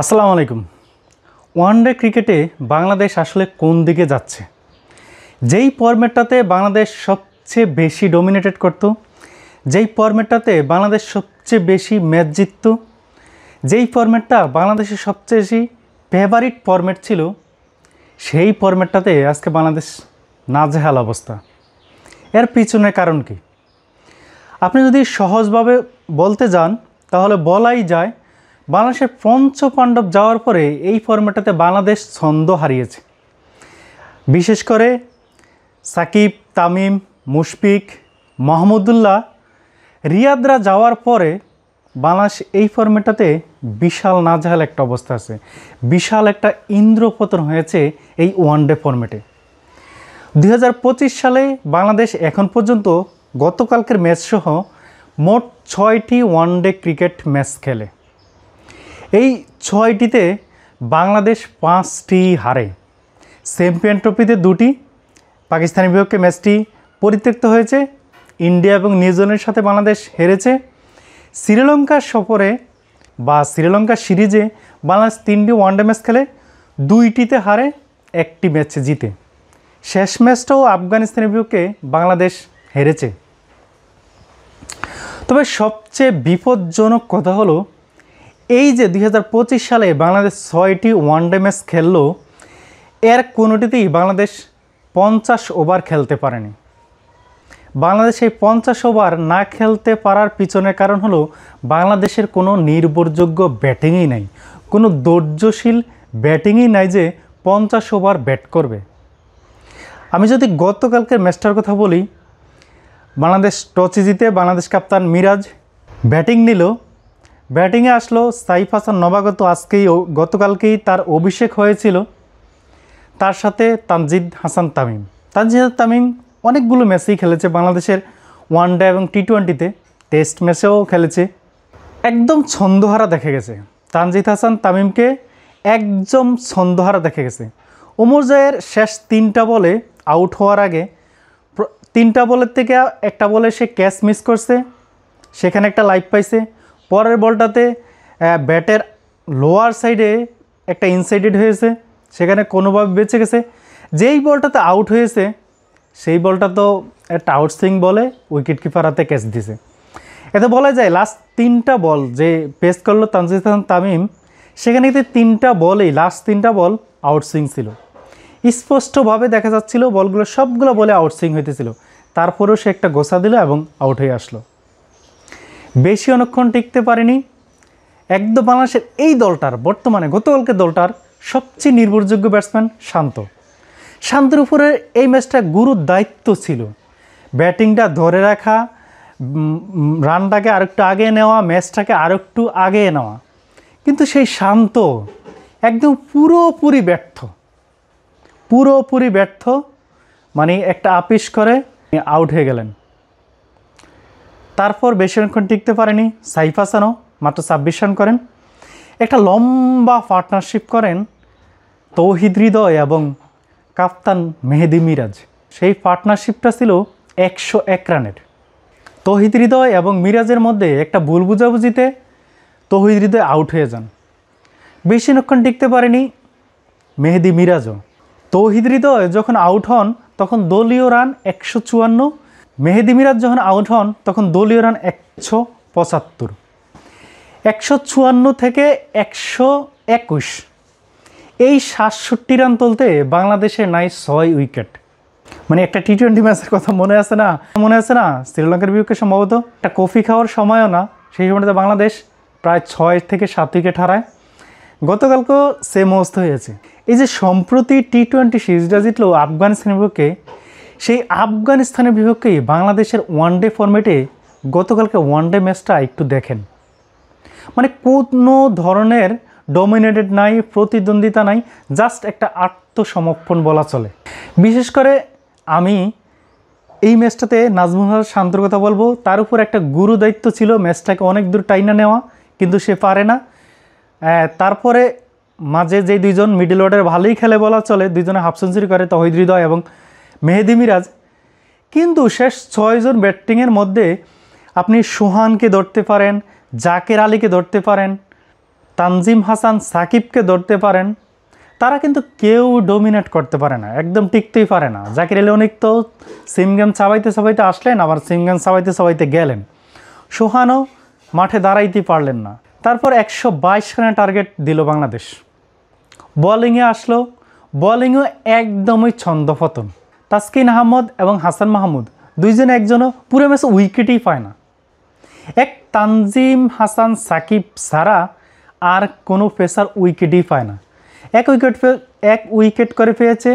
আসসালামু আলাইকুম। ওয়ানডে ক্রিকেটে বাংলাদেশ আসলে কোন দিকে যাচ্ছে? যেই ফরম্যাটটাতে বাংলাদেশ সবচেয়ে বেশি ডমিনেটেড করত, যেই ফরম্যাটটাতে বাংলাদেশ সবচেয়ে বেশি ম্যাচ জিতত, যেই ফরম্যাটটা বাংলাদেশের সবচেয়ে বেশি ফেভারিট ফরম্যাট ছিল, সেই ফরম্যাটটাতে আজকে বাংলাদেশ নাজেহাল অবস্থা। এর পিছনে কারণ কি? আপনি যদি সহজভাবে বলতে যান তাহলে বলাই যায় বাংলাদেশের পঞ্চপাণ্ডব যাওয়ার পরে এই ফরম্যাটটাতে বাংলাদেশ ছন্দ হারিয়েছে। বিশেষ করে সাকিব, তামিম, মুশফিক, মাহমুদুল্লাহ, রিয়াদরা যাওয়ার পরে বাংলাদেশ এই ফরম্যাটটাতে বিশাল নাজেহাল একটা অবস্থা আছে। বিশাল একটা ইন্দ্রপতন হয়েছে এই ওয়ানডে ফরম্যাটে। 2025 সালে বাংলাদেশ এখন পর্যন্ত গতকালকের ম্যাচসহ মোট 6টি ওয়ানডে ক্রিকেট ম্যাচ খেলে। এই 6টিতে বাংলাদেশ 5টি হারে। চ্যাম্পিয়ন ট্রফিতে 2টি, পাকিস্তানের বিপক্ষে ম্যাচটি পরিত্যক্ত হয়েছে। ইন্ডিয়া এবং নিউজিল্যান্ডের সাথে বাংলাদেশ হেরেছে। শ্রীলঙ্কার সফরে বা শ্রীলঙ্কা সিরিজে বাংলাদেশ 3টি ওয়ানডে ম্যাচ খেলে, 2টিতে হারে, 1টি ম্যাচে জিতে। শেষ ম্যাচটাও আফগানিস্তানের বিপক্ষে বাংলাদেশ হেরেছে। তবে সবচেয়ে বিপজ্জনক কথা হলো এই যে 2025 সালে বাংলাদেশ 6টি ওয়ানডে ম্যাচ খেললো, এর কোনোটিতেই বাংলাদেশ 50 ওভার খেলতে পারেনি। বাংলাদেশ এই 50 ওভার না খেলতে পারার পিছনের কারণ হলো বাংলাদেশের কোনো নির্ভরযোগ্য ব্যাটিংই নাই, কোনো ধৈর্যশীল ব্যাটিংই নাই যে 50 ওভার ব্যাট করবে। আমি যদি গতকালকের ম্যাচটার কথা বলি, বাংলাদেশ টসে জিতে বাংলাদেশ কাপ্তান মিরাজ ব্যাটিং নিল। ব্যাটিংয়ে আসলো সাইফ হাসান নবাগত। গতকালকেই তার অভিষেক হয়েছিল। তার সাথে তানজিদ হাসান তামিম। তামিম অনেকগুলো ম্যাচেই খেলেছে বাংলাদেশের ওয়ানডে এবং টি20তে, টেস্ট ম্যাচেও খেলেছে। একদম ছন্দহারা দেখা গেছে তানজিদ হাসান তামিমকে, একদম ছন্দহারা দেখা গেছে। ওমর জয়ের শেষ 3টা বলে আউট হওয়ার আগে 3টা বলের থেকে একটা বলে সে ক্যাচ মিস করছে, সেখানে একটা লাইফ পাইছে। পরের বলটাতে ব্যাটের লোয়ার সাইডে একটা ইনসাইডেড হয়েছে, সেখানে কোনোভাবে বেঁচে গেছে। যেই বলটাতে আউট হয়েছে সেই বলটা তো একটা আউটসুইং বলে উইকেট কিপার হাতে ক্যাচ দিছে। এতে বলা যায় লাস্ট 3টা বল যে পেস করলো তানজিদ হাসান তামিম, সেখানে 3টা বলেই লাস্ট 3টা বল আউটসুইং ছিল। স্পষ্টভাবে দেখা যাচ্ছিল বলগুলো সবগুলো বলে আউটসুইং হইতেছিল। তারপরেও সে একটা গোছা দিল এবং আউট হয়ে আসলো। বেশি অনেকক্ষণ টিকতে পারেনি। একদম বাংলাদেশের এই দলটার বর্তমানে গতকালকে দলটার সবচেয়ে নির্ভরযোগ্য ব্যাটসম্যান শান্তের উপরে এই ম্যাচটা গুরুর দায়িত্ব ছিল। ব্যাটিংটা ধরে রাখা, রানটাকে আরেকটু আগে নেওয়া, ম্যাচটাকে আরেকটু আগে নেওয়া, কিন্তু সেই শান্ত একদম পুরোপুরি ব্যর্থ। মানে একটা আপিস করে আউট হয়ে গেলেন। তারপর বেশি অনেকক্ষণ টিকতে পারেনি। সাইফ হাসানও মাত্র 26 রান করেন। একটা লম্বা পার্টনারশিপ করেন তৌহিদ হৃদয় এবং কাপ্তান মেহেদি মিরাজ। সেই পার্টনারশিপটা ছিল 101 রানের। তৌহিদ হৃদয় এবং মিরাজের মধ্যে একটা ভুল বুঝাবুঝিতে তৌহিদ হৃদয় আউট হয়ে যান। বেশি অনেকক্ষণ টিকতে পারেনি মেহেদি মিরাজও। তৌহিদ হৃদয় যখন আউট হন তখন দলীয় রান 154, মেহেদি মিরাজ যখন আউট হন তখন দলীয় রান 175। 154 থেকে 121, এই 67 রান তুলতে বাংলাদেশের নাই 6 উইকেট। মানে একটা টি20 ম্যাচের কথা মনে আছে না শ্রীলঙ্কার বিপক্ষে সম্ভবত একটা কফি খাওয়ার সময়ও না, সেই সময়টাতে বাংলাদেশ প্রায় 6 থেকে 7 উইকেট হারায়। গতকালকেও সেম অবস্থা হয়েছে। এই যে সম্প্রতি টি20 সিরিজটা জিতলো আফগানিস্তানের বিপক্ষে, সেই আফগানিস্তানের বিপক্ষেই বাংলাদেশের ওয়ানডে ফরম্যাটে গতকালকে ওয়ানডে ম্যাচটা একটু দেখেন। মানে কোনো ধরনের ডমিনেটেড নাই, প্রতিদ্বন্দ্বিতা নাই, জাস্ট একটা আত্মসমর্পণ বলা চলে। বিশেষ করে আমি এই ম্যাচটাতে নাজমুল হাসান শান্তর কথা বলবো। তার উপর একটা গুরু দায়িত্ব ছিল ম্যাচটাকে অনেক দূর টাইনা নেওয়া, কিন্তু সে পারে না। তারপরে মাঝে যে 2জন মিডল অর্ডার ভালোই খেলে বলা চলে, 2জনে হাফ সেঞ্চুরি করে তৌহিদ হৃদয় এবং মেহেদি মিরাজ। কিন্তু শেষ 6 জন ব্যাটিংয়ের মধ্যে আপনি সোহানকে ধরতে পারেন, জাকের আলীকে ধরতে পারেন, তানজিম হাসান সাকিবকে ধরতে পারেন, তারা কিন্তু কেউ ডোমিনেট করতে পারে না, একদম টিকতেই পারে না। জাকির আলী অনেক তো সিমগান চাবাইতে চাবাইতে আসলেন, আবার সিমগান চাবাইতে চাবাইতে গেলেন। সোহানও মাঠে দাঁড়াইতেই পারলেন না। তারপর 122 রানে টার্গেট দিল বাংলাদেশ। বোলিংয়ে আসলো, বোলিংও একদমই ছন্দপতন। তাসকিন আহমদ এবং হাসান মাহমুদ দুইজনে একজনও পুরো ম্যাচে উইকেটই পায় না। এক তানজিম হাসান সাকিব ছাড়া আর কোনো পেসার উইকেটই পায় না। এক উইকেট করে পেয়েছে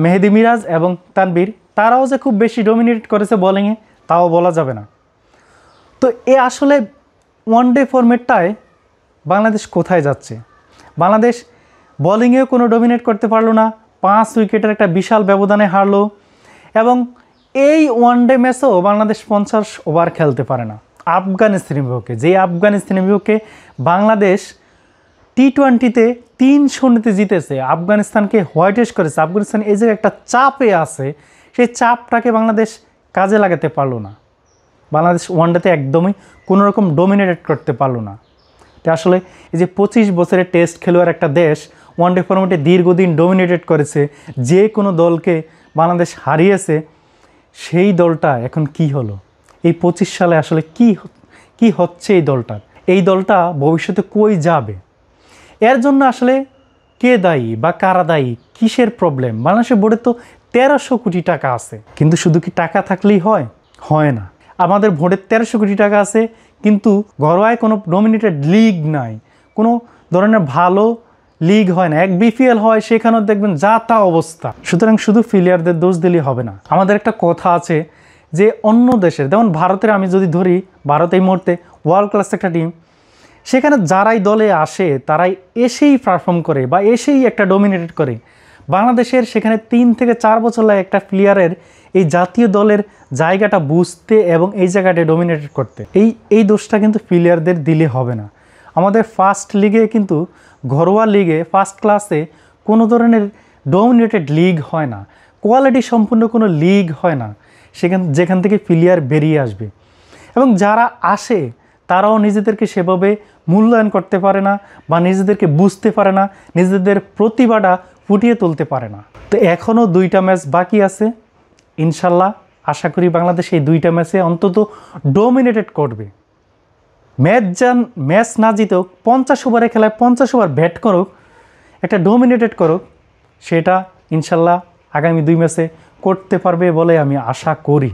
মেহেদি মিরাজ এবং তানবীর, তারাও যে খুব বেশি ডমিনেট করেছে বোলিংয়ে তাও বলা যাবে না। তো আসলে ওয়ানডে ফরম্যাটটায় বাংলাদেশ কোথায় যাচ্ছে? বাংলাদেশ বোলিংয়েও কোনো ডমিনেট করতে পারলো না, 5 উইকেটের একটা বিশাল ব্যবধানে হারলো। এবং এই ওয়ানডে ম্যাচেও বাংলাদেশ 50 ওভার খেলতে পারে না আফগানিস্তানের বিপক্ষে। যেই আফগানিস্তানের বিপক্ষে বাংলাদেশ টি-20-তে 3-0 জিতেছে, আফগানিস্তানকে হোয়াইটেস্ট করেছে। আফগানিস্তান এই যে একটা চাপে আছে, সেই চাপটাকে বাংলাদেশ কাজে লাগাতে পারলো না। বাংলাদেশ ওয়ানডেতে একদমই কোনো রকম ডোমিনেটেড করতে পারলো না। তো আসলে এই যে 25 বছরের টেস্ট খেলোয়াড় একটা দেশ ওয়ানডে ফরম্যাটে দীর্ঘদিন ডোমিনেটেড করেছে, যে কোনো দলকে বাংলাদেশ হারিয়েছে, সেই দলটা এখন কি হলো? এই 25 সালে আসলে কি হচ্ছে এই দলটা ভবিষ্যতে কই যাবে? এর জন্য আসলে কে দায়ী বা কারা দায়ী? কিসের প্রবলেম? বাংলাদেশের বোর্ডে তো 1300 কোটি টাকা আছে, কিন্তু শুধু কি টাকা থাকলেই হয় না। আমাদের বোর্ডে 1300 কোটি টাকা আছে, কিন্তু ঘরোয়ায় কোনো ডমিনেটেড লিগ নাই, কোনো ধরনের ভালো লিগ হয় না। এক বিপিএল হয়, সেখানেও দেখবেন যা তা অবস্থা। সুতরাং শুধু প্লেয়ারদের দোষ দিলেই হবে না। আমাদের একটা কথা আছে যে অন্য দেশের, যেমন ভারতের আমি যদি ধরি, ভারত এই মুহূর্তে ওয়ার্ল্ড ক্লাস একটা টিম, সেখানে যারাই দলে আসে তারাই এসেই পারফর্ম করে বা এসেই একটা ডোমিনেটেড করে। বাংলাদেশের সেখানে 3 থেকে 4 বছর লাগে একটা প্লেয়ারের এই জাতীয় দলের জায়গাটা বুঝতে এবং এই জায়গাটা ডোমিনেটেড করতে। এই দোষটা কিন্তু প্লেয়ারদের দিলে হবে না। আমাদের ফার্স্ট লিগে কিন্তু ঘরোয়া লিগে ফার্স্ট ক্লাসে কোনো ধরনের ডোমিনেটেড লিগ হয় না, কোয়ালিটি সম্পূর্ণ কোনো লিগ হয় না যেখান থেকে প্লেয়ার বেরিয়ে আসবে। এবং যারা আসে তারাও নিজেদেরকে সেভাবে মূল্যায়ন করতে পারে না বা নিজেদেরকে বুঝতে পারে না, নিজেদের প্রতিভাটা ফুটিয়ে তুলতে পারে না। তো এখনও 2টা ম্যাচ বাকি আছে। ইনশাল্লাহ আশা করি বাংলাদেশ এই 2টা ম্যাচে অন্তত ডোমিনেটেড করবে। ম্যাচ না জিতেও 50 ওভারে খেলায় 50 ওভার ব্যাট করুক, একটা ডোমিনেটেড করুক, সেটা ইনশাল্লাহ আগামী 2 ম্যাচে করতে পারবে বলে আমি আশা করি।